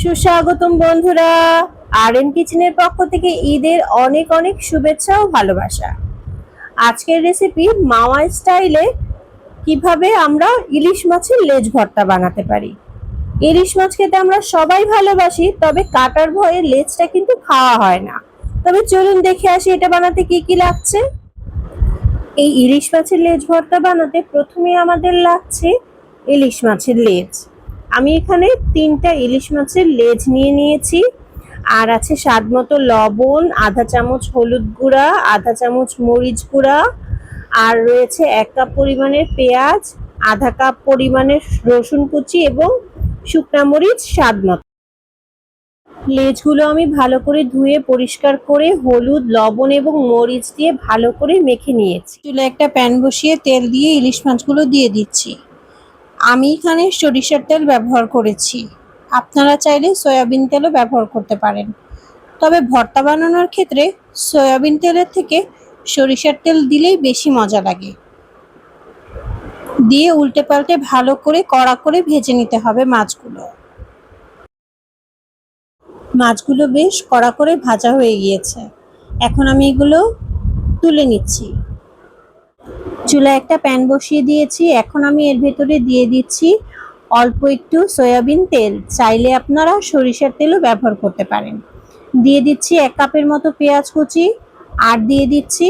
সুস্বাগতম বন্ধুরা, আরএন কিচেনের পক্ষ থেকে ঈদের অনেক অনেক শুভেচ্ছা ও ভালোবাসা। আজকের রেসিপি মাওয়া স্টাইলে কিভাবে আমরা ইলিশ মাছের লেজ ভর্তা বানাতে পারি। ইলিশ মাছ খেতে আমরা সবাই ভালোবাসি, তবে কাটার ভয়ে লেজটা কিন্তু খাওয়া হয় না। তবে চলুন দেখে আসি এটা বানাতে কি কি লাগছে। এই ইলিশ মাছের লেজ ভর্তা বানাতে প্রথমে আমাদের লাগছে ইলিশ মাছের লেজ। আমি এখানে 3টা ইলিশ মাছের লেজ নিয়ে নিয়েছি। আর আছে স্বাদ মতো লবণ, আধা চামচ হলুদ গুঁড়া, আধা চামচ মরিচ গুঁড়া, আর রয়েছে 1 কাপ পরিমাণের পেঁয়াজ, আধা কাপ পরিমাণের রসুন কুচি এবং শুকনা মরিচ স্বাদ মতো। লেজগুলো আমি ভালো করে ধুয়ে পরিষ্কার করে হলুদ, লবণ এবং মরিচ দিয়ে ভালো করে মেখে নিয়েছি। চুলে একটা প্যান বসিয়ে তেল দিয়ে ইলিশ মাছগুলো দিয়ে দিচ্ছি। আমি এখানে সরিষার তেল ব্যবহার করেছি, আপনারা চাইলে সয়াবিন তেলও ব্যবহার করতে পারেন। তবে ভর্তা বানানোর ক্ষেত্রে সয়াবিন তেলের থেকে সরিষার তেল দিলেই বেশি মজা লাগে। দিয়ে উল্টে পাল্টে ভালো করে কড়া করে ভেজে নিতে হবে মাছগুলো বেশ কড়া করে ভাজা হয়ে গিয়েছে। এখন আমি এগুলো তুলে নিচ্ছি। চুলায় একটা প্যান বসিয়ে দিয়েছি। এখন আমি এর ভেতরে দিয়ে দিচ্ছি অল্প একটু সয়াবিন তেল, চাইলে আপনারা সরিষার তেলও ব্যবহার করতে পারেন। দিয়ে দিচ্ছি 1 কাপের মতো পেঁয়াজ কুচি, আর দিয়ে দিচ্ছি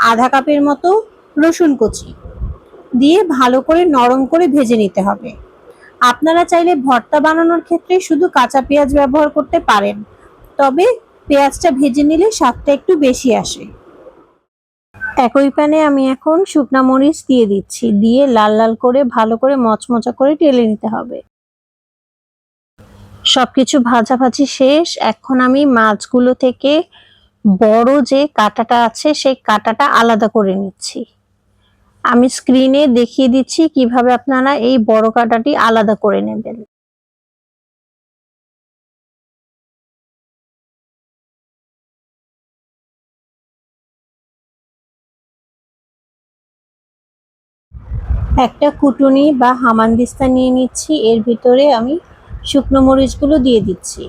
আধা কাপের মতো রসুন কুচি। দিয়ে ভালো করে নরম করে ভেজে নিতে হবে। আপনারা চাইলে ভর্তা বানানোর ক্ষেত্রে শুধু কাঁচা পেঁয়াজ ব্যবহার করতে পারেন, তবে পেঁয়াজটা ভেজে নিলে স্বাদটা একটু বেশি আসে। একই প্যানে আমি এখন শুকনা মরিচ দিয়ে দিচ্ছি। দিয়ে লাল লাল করে ভালো করে মচমচা করে টেলে নিতে হবে। সবকিছু ভাজাভাজি শেষ। এখন আমি মাছগুলো থেকে বড় যে কাঁটাটা আছে সেই কাঁটাটা আলাদা করে নিচ্ছি। আমি স্ক্রিনে দেখিয়ে দিচ্ছি কিভাবে আপনারা এই বড় কাঁটাটি আলাদা করে নেবেন। একটা কুটুনি বা হামানদিস্তা নিয়ে নিচ্ছি। এর ভিতরে আমি শুকনো মরিচগুলো দিয়ে দিচ্ছি।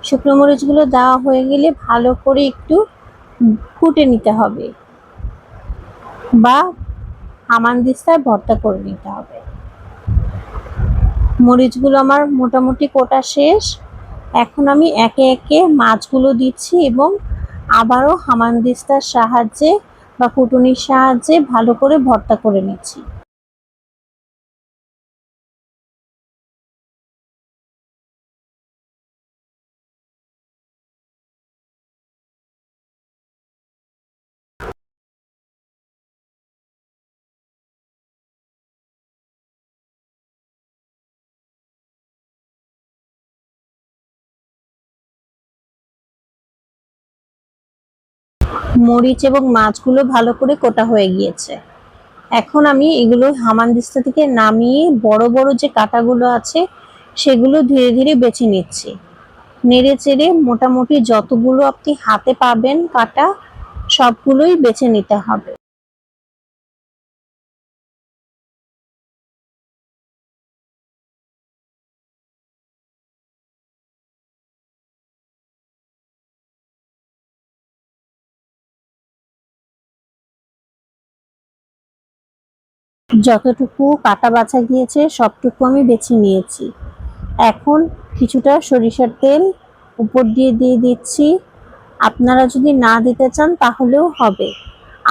শুকনো মরিচগুলো দেওয়া হয়ে গেলে ভালো করে একটু কুটে নিতে হবে বা হামানদিস্তায় ভর্তা করে নিতে হবে। মরিচগুলো আমার মোটামুটি কোটা শেষ। এখন আমি একে একে মাছগুলো দিচ্ছি এবং আবারও হামানদিস্তার সাহায্যে বা কুটুনির সাহায্যে ভালো করে ভর্তা করে নিচ্ছি। মরিচ এবং মাছগুলো ভালো করে কোটা হয়ে গিয়েছে। এখন আমি এগুলো হামানদিস্তা থেকে নামিয়ে বড় বড় যে কাঁটাগুলো আছে সেগুলো ধীরে ধীরে বেছে নিচ্ছি। নেড়ে চেড়ে মোটামুটি যতগুলো আপনি হাতে পাবেন কাঁটা সবগুলোই বেছে নিতে হবে। যতটুকু কাটা বাছা গিয়েছে সবটুকু আমি বেছে নিয়েছি। এখন কিছুটা সরিষার তেল উপর দিয়ে দিয়ে দিচ্ছি। আপনারা যদি না দিতে চান তাহলেও হবে।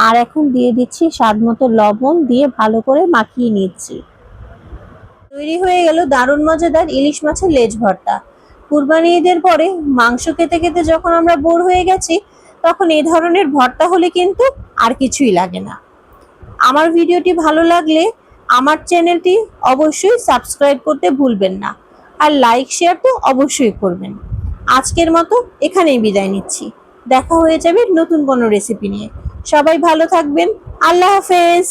আর এখন দিয়ে দিচ্ছি স্বাদ মতো লবণ, দিয়ে ভালো করে মাখিয়ে নিচ্ছি। তৈরি হয়ে গেল দারুণ মজাদার ইলিশ মাছের লেজ ভর্তা। কুরবানি ঈদের পরে মাংস খেতে খেতে যখন আমরা বোর হয়ে গেছি, তখন এই ধরনের ভর্তা হলে কিন্তু আর কিছুই লাগে না। আমার ভিডিওটি ভালো লাগলে আমার চ্যানেলটি অবশ্যই সাবস্ক্রাইব করতে ভুলবেন না, আর লাইক শেয়ার তো অবশ্যই করবেন। আজকের মতো এখানেই বিদায় নিচ্ছি। দেখা হয়ে যাবে নতুন কোনো রেসিপি নিয়ে। সবাই ভালো থাকবেন। আল্লাহ হাফেজ।